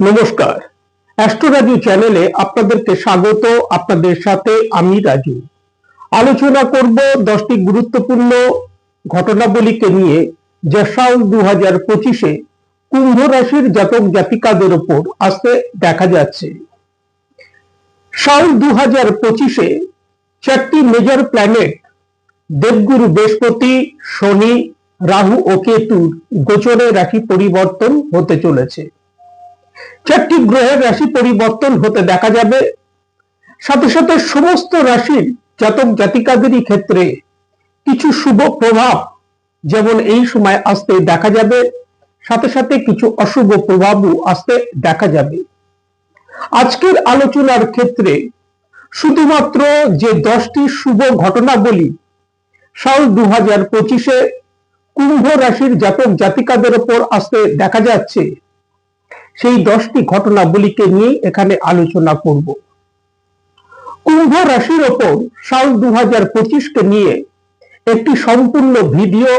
নমস্কার, অ্যাস্ট্রো রাজু চ্যানেলে আপনাদেরকে স্বাগত। আপনাদের সাথে আমি রাজু। আলোচনা করব 10টি গুরুত্বপূর্ণ ঘটনাবলীকে নিয়ে যা সাল 2025-এ কুম্ভ রাশির জাতক জাতিকাদের উপর আসতে দেখা যাচ্ছে। সাল 2025-এ 4টি মেজর প্ল্যানেট দেবগুরু বৃহস্পতি, শনি, রাহু ও কেতুর গোচরে রাশি পরিবর্তন হতে চলেছে। 4টি গ্রহের রাশি পরিবর্তন হতে দেখা যাবে। সাথে সাথে সমস্ত রাশির জাতক জাতিকাদেরই ক্ষেত্রে কিছু শুভ প্রভাব যেমন এই সময় আসতে দেখা যাবে, সাথে সাথে কিছু অশুভ প্রভাবও আসতে দেখা যাবে। আজকের আলোচনার ক্ষেত্রে শুধুমাত্র যে 10টি শুভ ঘটনাবলী সাল 2025-এ কুম্ভ রাশির জাতক জাতিকাদের উপর আসতে দেখা যাচ্ছে, সেই 10টি ঘটনাবলীকে নিয়ে এখানে আলোচনা করব। কুম্ভ রাশির ওপর সাল 2025-কে নিয়ে একটি সম্পূর্ণ ভিডিও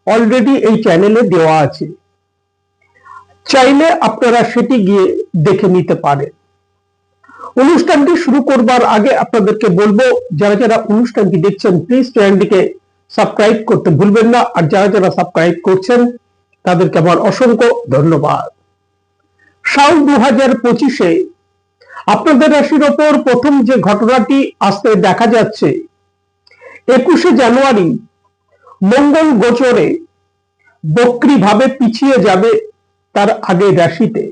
অলরেডি এই চ্যানেলে দেওয়া আছে, চাইলে আপনারা সেটি গিয়ে দেখে নিতে পারেন। অনুষ্ঠানটি শুরু করবার আগে আপনাদেরকে বলবো, যারা যারা অনুষ্ঠানটি দেখছেন প্লিজ চ্যানেলটিকে সাবস্ক্রাইব করতে ভুলবেন না, আর যারা যারা সাবস্ক্রাইব করছেন তাদেরকে আমার অসংখ্য ধন্যবাদ। সাল 2025-এ আপনাদের রাশির ওপর প্রথম যে ঘটনাটি আসতে দেখা যাচ্ছে, 21শে জানুয়ারি মঙ্গল গোচরে বক্রী ভাবে পিছিয়ে যাবে তার আগের রাশিতে।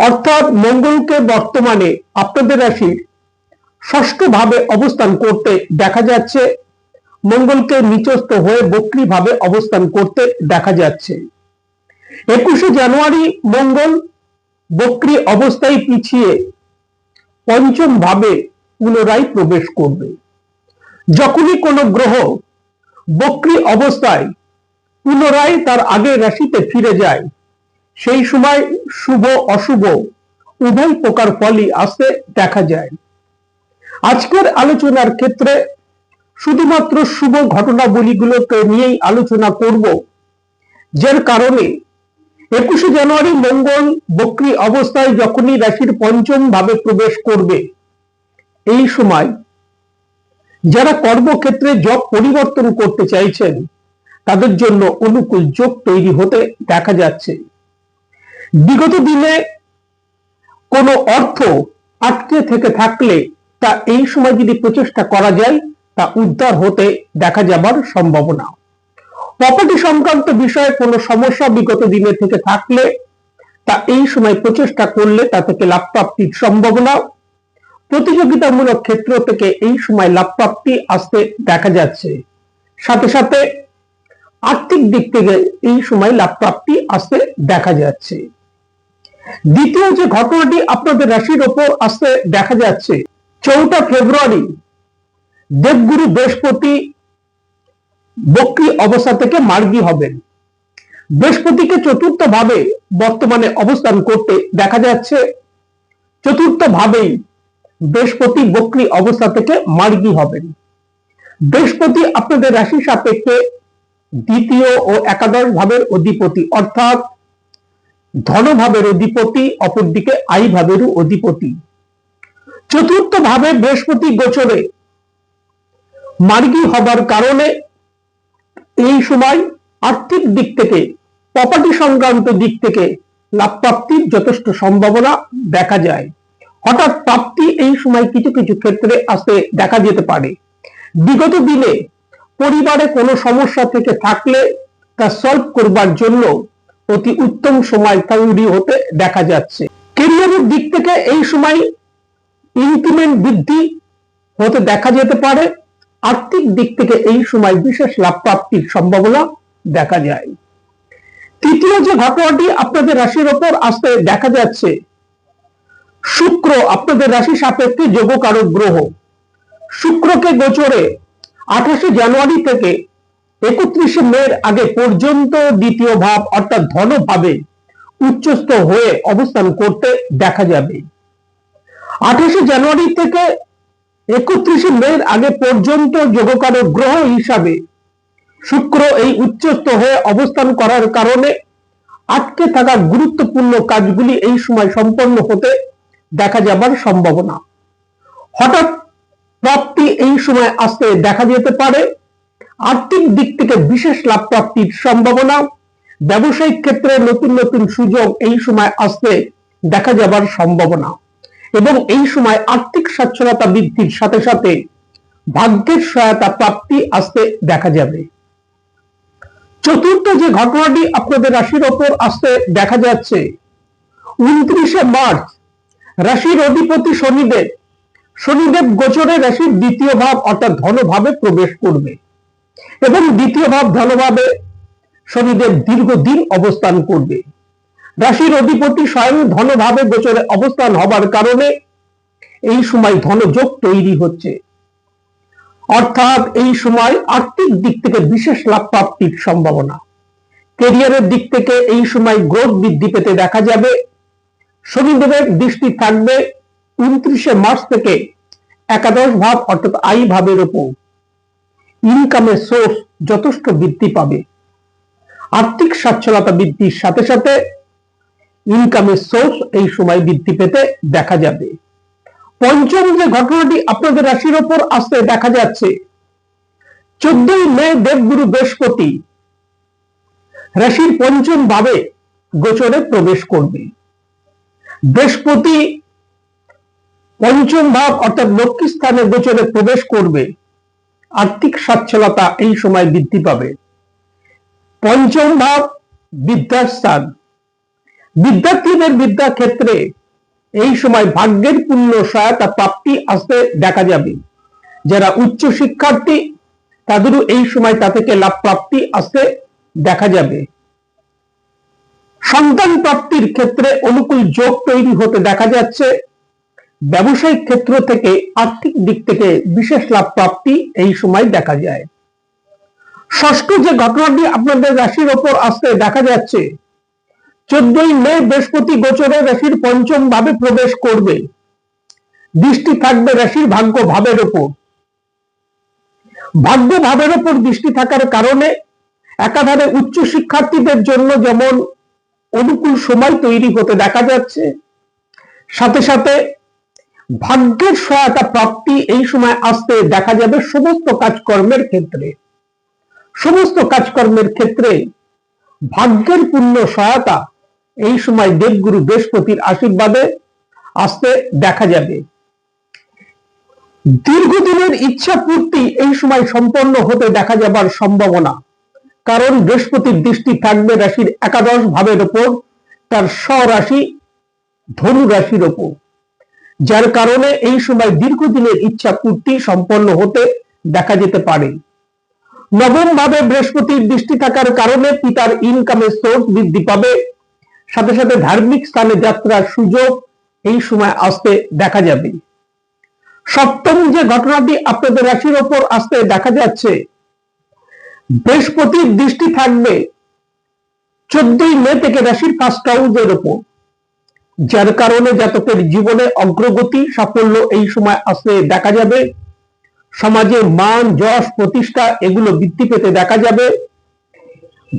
অর্থাৎ মঙ্গলকে বর্তমানে আপনাদের রাশির ষষ্ঠ ভাবে অবস্থান করতে দেখা যাচ্ছে। মঙ্গলকে নিচস্থ হয়ে বক্রী ভাবে অবস্থান করতে দেখা যাচ্ছে। 21শে জানুয়ারি মঙ্গল বক্রী অবস্থায় পিছিয়ে পঞ্চম ভাবে পুনরায় প্রবেশ করবে। যখনই কোনো গ্রহ বক্রী অবস্থায় পুনরায় তার আগের রাশিতে ফিরে যায়, সেই সময় শুভ অশুভ উভয় প্রকার ফলই আসতে দেখা যায়। আজকের আলোচনার ক্ষেত্রে শুধুমাত্র শুভ ঘটনাবলীগুলোকে নিয়েই আলোচনা করব, যার কারণে 21শে জানুয়ারি মঙ্গল বক্রী অবস্থায় যখনই রাশির পঞ্চম ভাবে প্রবেশ করবে, এই সময় যারা কর্মক্ষেত্রে জব পরিবর্তন করতে চাইছেন তাদের জন্য অনুকূল যোগ তৈরি হতে দেখা যাচ্ছে। বিগত দিনে কোনো অর্থ আটকে থেকে থাকলে তা এই সময় যদি প্রচেষ্টা করা যায় তা উদ্ধার হতে দেখা যাবার সম্ভাবনা। প্রপার্টি সংক্রান্ত বিষয়ে কোনো সমস্যা বিগত দিনে থেকে থাকলে তা এই সময় প্রচেষ্টা করলে তা থেকে লাভ প্রাপ্তির সম্ভাবনা। প্রতিযোগিতামূলক ক্ষেত্র থেকে এই সময় লাভ প্রাপ্তি আসতে দেখা যাচ্ছে। সাথে সাথে আর্থিক দিক থেকে এই সময় লাভ প্রাপ্তি আসতে দেখা যাচ্ছে। দ্বিতীয় যে ঘটনাটি আপনাদের রাশির ওপর আসতে দেখা যাচ্ছে, 4 ফেব্রুয়ারি দেবগুরু বৃহস্পতি বক্রী অবস্থা থেকে মার্গী হবেন। বৃহস্পতিকে চতুর্থ ভাবে বর্তমানে অবস্থান করতে দেখা যাচ্ছে। চতুর্থ ভাবেই বৃহস্পতি বক্রী অবস্থা থেকে মার্গী হবেন। বৃহস্পতি আপনাদের রাশি সাপেক্ষে দ্বিতীয় ও একাদশ ভাবের অধিপতি, অর্থাৎ ধনভাবের অধিপতি, অপরদিকে আয় ভাবেরও অধিপতি। চতুর্থ ভাবে বৃহস্পতি গোচরে মার্গী হবার কারণে এই সময় আর্থিক দিক থেকে, প্রপার্টি সংক্রান্ত দিক থেকে লাভ প্রাপ্তির যথেষ্ট সম্ভাবনা দেখা যায়। হঠাৎ প্রাপ্তি এই সময় কিছু কিছু ক্ষেত্রে আসতে দেখা যেতে পারে। বিগত দিনে পরিবারে কোনো সমস্যা থেকে থাকলে তা সলভ করবার জন্য অতি উত্তম সময় তৈরি হতে দেখা যাচ্ছে। ক্যারিয়ারের দিক থেকে এই সময় ইনক্রিমেন্ট বৃদ্ধি হতে দেখা যেতে পারে। আর্থিক দিক থেকে এই সময় বিশেষ লাভ প্রাপ্তির সম্ভাবনা দেখা যায়। তৃতীয় যে ঘটনাটি আপনাদের রাশির ওপর আসতে দেখা যাচ্ছে, শুক্র আপনাদের রাশি সাপেক্ষে যোগকারক গ্রহ। শুক্রকে গোচরে 28শে জানুয়ারি থেকে 31শে মের আগে পর্যন্ত দ্বিতীয় ভাব অর্থাৎ ধনভাবে উচ্চস্থ হয়ে অবস্থান করতে দেখা যাবে। 28শে জানুয়ারি থেকে 31শে মের আগে পর্যন্ত যোগকারক গ্রহ হিসাবে শুক্র এই উচ্চস্থ হয়ে অবস্থান করার কারণে আটকে থাকা গুরুত্বপূর্ণ কাজগুলি এই সময় সম্পন্ন হতে দেখা যাবার সম্ভাবনা। হঠাৎ প্রাপ্তি এই সময় আসতে দেখা যেতে পারে। আর্থিক দিক থেকে বিশেষ লাভ প্রাপ্তির সম্ভাবনা। ব্যবসায়িক ক্ষেত্রে নতুন নতুন সুযোগ এই সময় আসতে দেখা যাবার সম্ভাবনা এবং এই সময় আর্থিক সচ্ছলতা বৃদ্ধির সাথে সাথে ভাগ্যের সহায়তা প্রাপ্তি আসতে দেখা যাবে। চতুর্থ যে ঘটনাটি আপনাদের রাশির ওপর আসতে দেখা যাচ্ছে, 29শে মার্চ রাশির অধিপতি শনিদেব গোচরে রাশির দ্বিতীয় ভাব অর্থাৎ ধনভাবে প্রবেশ করবে এবং দ্বিতীয় ভাব ধনভাবে শনিদেব দীর্ঘদিন অবস্থান করবে। রাশির অধিপতি স্বয়ং ধনভাবে গোচরে অবস্থান হবার কারণে এই সময় ধনযোগ তৈরি হচ্ছে, অর্থাৎ এই সময় আর্থিক দিক থেকে বিশেষ লাভ প্রাপ্তির সম্ভাবনা। ক্যারিয়ারের দিক থেকে এই সময় গ্রোথ বৃদ্ধি পেতে দেখা যাবে। শনিদেবের দৃষ্টি থাকবে 29শে মার্চ থেকে একাদশ ভাব অর্থাৎ আয় ভাবের উপর। ইনকামের সোর্স যথেষ্ট বৃদ্ধি পাবে। আর্থিক সচ্ছলতা বৃদ্ধির সাথে সাথে ইনকামের সোর্স এই সময় বৃদ্ধি পেতে দেখা যাবে। পঞ্চম যে ঘটনাটি আপনাদের রাশির ওপর আসতে দেখা যাচ্ছে, 14ই মে দেবগুরু বৃহস্পতি রাশির পঞ্চম ভাবে গোচরে প্রবেশ করবে। বৃহস্পতি পঞ্চম ভাব অর্থাৎ লক্ষ্মী স্থানে গোচরে প্রবেশ করবে। আর্থিক সচ্ছলতা এই সময় বৃদ্ধি পাবে। পঞ্চম ভাব বিদ্যাস্থান। বিদ্যার্থীদের বিদ্যা ক্ষেত্রে এই সময় ভাগ্যের পূর্ণ সহায়তা প্রাপ্তি আসতে দেখা যাবে। যারা উচ্চ শিক্ষার্থী তাদেরও এই সময় তা থেকে লাভ প্রাপ্তি আসতে দেখা যাবে। সন্তান প্রাপ্তির ক্ষেত্রে অনুকূল যোগ তৈরি হতে দেখা যাচ্ছে। ব্যবসায়িক ক্ষেত্র থেকে আর্থিক দিক থেকে বিশেষ লাভ প্রাপ্তি এই সময় দেখা যায়। ষষ্ঠ যে ঘটনাটি আপনাদের রাশির ওপর আসতে দেখা যাচ্ছে, 14ই মে বৃহস্পতি গোচরে রাশির পঞ্চম ভাবে প্রবেশ করবে। দৃষ্টি থাকবে রাশির ভাগ্য ভাবের উপর। ভাগ্য ভাবের উপর দৃষ্টি থাকার কারণে একাধারে উচ্চ শিক্ষার্থীদের জন্য যেমন অনুকূল সময় তৈরি হতে দেখা যাচ্ছে, সাথে সাথে ভাগ্যের সহায়তা প্রাপ্তি এই সময় আসতে দেখা যাবে। সমস্ত কাজকর্মের ক্ষেত্রে ভাগ্যের পূর্ণ সহায়তা এই সময় দেবগুরু বৃহস্পতির আশীর্বাদে আসতে দেখা যাবে। দীর্ঘদিনের ইচ্ছা পূর্তি এই সময় সম্পন্ন হতে দেখা যাবার সম্ভাবনা, কারণ বৃহস্পতির দৃষ্টি থাকবে রাশির একাদশ ভাবের উপর, তার স্বরাশি ধনু রাশির উপর, যার কারণে এই সময় দীর্ঘদিনের ইচ্ছা পূর্তি সম্পন্ন হতে দেখা যেতে পারে। নবম ভাবে বৃহস্পতির দৃষ্টি থাকার কারণে পিতার ইনকামের সোর্স বৃদ্ধি পাবে। সাথে সাথে ধার্মিক স্থানে যাত্রার সুযোগ এই সময় আসতে দেখা যাবে। সপ্তম যে ঘটনাটি আপনাদের রাশির ওপর আসতে দেখা যাচ্ছে, বৃহস্পতির দৃষ্টি থাকবে 14ই মে থেকে রাশির ফার্স্ট হাউসের উপর, যার কারণে জাতকের জীবনে অগ্রগতি সাফল্য এই সময় আসতে দেখা যাবে। সমাজে মান যশ প্রতিষ্ঠা এগুলো বৃদ্ধি পেতে দেখা যাবে।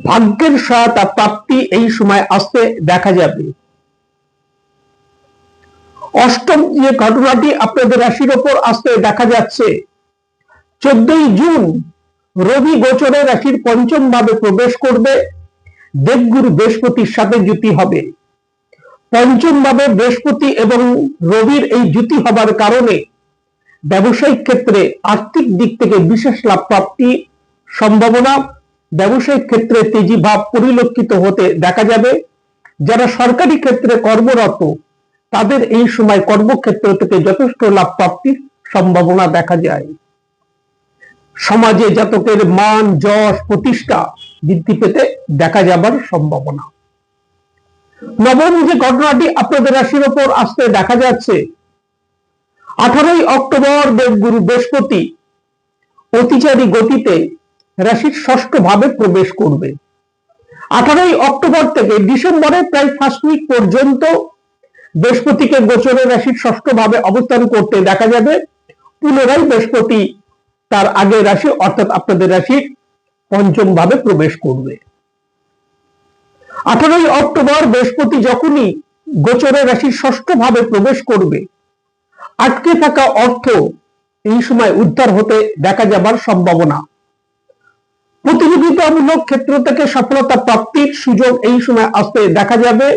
ভাগ্যের সহায়তা প্রাপ্তি এই সময় আসতে দেখা যাবে। অষ্টম যে ঘটনাটি আপনাদের রাশির ওপর আসতে দেখা যাচ্ছে, 14ই জুন রবি গোচরে রাশির পঞ্চম ভাবে প্রবেশ করবে। দেবগুরু বৃহস্পতির সাথে জুতি হবে। পঞ্চম ভাবে বৃহস্পতি এবং রবির এই জুতি হবার কারণে ব্যবসায়িক ক্ষেত্রে আর্থিক দিক থেকে বিশেষ লাভ প্রাপ্তি সম্ভাবনা। ব্যবসায়িক ক্ষেত্রে তেজি ভাব পরিলক্ষিত হতে দেখা যাবে। যারা সরকারি ক্ষেত্রে কর্মরত তাদের এই সময় কর্মক্ষেত্র থেকে যথেষ্ট লাভ প্রাপ্তির সম্ভাবনা দেখা যায়। সমাজে জাতকের মান যশ প্রতিষ্ঠা বৃদ্ধি পেতে দেখা যাবার সম্ভাবনা। নবম যে ঘটনাটি আপনাদের রাশির ওপর আসতে দেখা যাচ্ছে, 18ই অক্টোবর দেবগুরু বৃহস্পতি অতিচারী গতিতে রাশির ষষ্ঠ ভাবে প্রবেশ করবে। 18ই অক্টোবর থেকে ডিসেম্বরের প্রায় ফার্স্ট উইক পর্যন্ত বৃহস্পতিকে গোচরে রাশির ষষ্ঠ ভাবে অবস্থান করতে দেখা যাবে। পুনরায় বৃহস্পতি তার আগের রাশি অর্থাৎ আপনাদের রাশির পঞ্চম ভাবে প্রবেশ করবে। 18ই অক্টোবর বৃহস্পতি যখনই গোচরে রাশির ষষ্ঠ ভাবে প্রবেশ করবে, আটকে থাকা অর্থ এই সময় উদ্ধার হতে দেখা যাবার সম্ভাবনা। প্রতিযোগিতামূলক ক্ষেত্র থেকে সফলতা প্রাপ্তির সুযোগ এই সময় আসতে দেখা যাবে।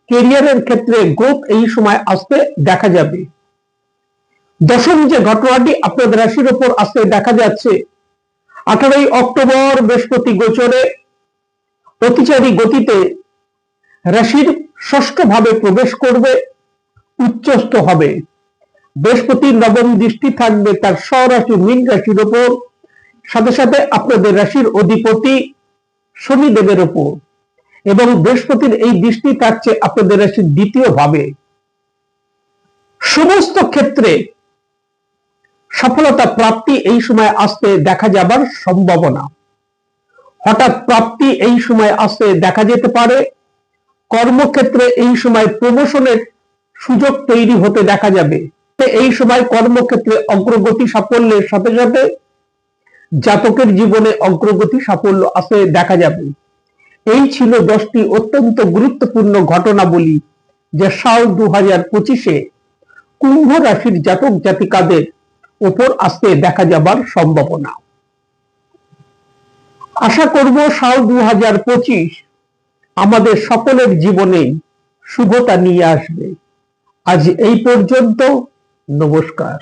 ক্যারিয়ারের ক্ষেত্রে গ্রোথ এই সময় আসতে দেখা যাবে। দশম যে ঘটনাটি আপনাদের রাশির উপর আসতে দেখা যাচ্ছে, 18ই অক্টোবর বৃহস্পতি গোচরে অতিচারী গতিতে রাশির ষষ্ঠ ভাবে প্রবেশ করবে, উচ্চস্থ হবে। বৃহস্পতির নবম দৃষ্টি থাকবে তার স্বরাশি মীন রাশির উপর, সাথে সাথে আপনাদের রাশির অধিপতি শনিদেবের উপর, এবং বৃহস্পতির এই দৃষ্টি থাকছে আপনাদের রাশির দ্বিতীয় ভাবে। সমস্ত ক্ষেত্রে সফলতা প্রাপ্তি এই সময় আসতে দেখা যাবার সম্ভাবনা। হঠাৎ প্রাপ্তি এই সময় আসতে দেখা যেতে পারে। কর্মক্ষেত্রে এই সময় প্রমোশনের সুযোগ তৈরি হতে দেখা যাবে। এই সময় কর্মক্ষেত্রে অগ্রগতি সাফল্যের সাথে সাথে জাতকের জীবনে অগ্রগতি সাফল্য আসতে দেখা যাবে। এই ছিল 10টি অত্যন্ত গুরুত্বপূর্ণ ঘটনাবলী যা সাল 2025-এ কুম্ভ রাশির জাতক জাতিকাদের উপর আসতে দেখা যাবার সম্ভাবনা। আশা করব সাল 2025 আমাদের সকলের জীবনে শুভতা নিয়ে আসবে। আজ এই পর্যন্ত, নমস্কার।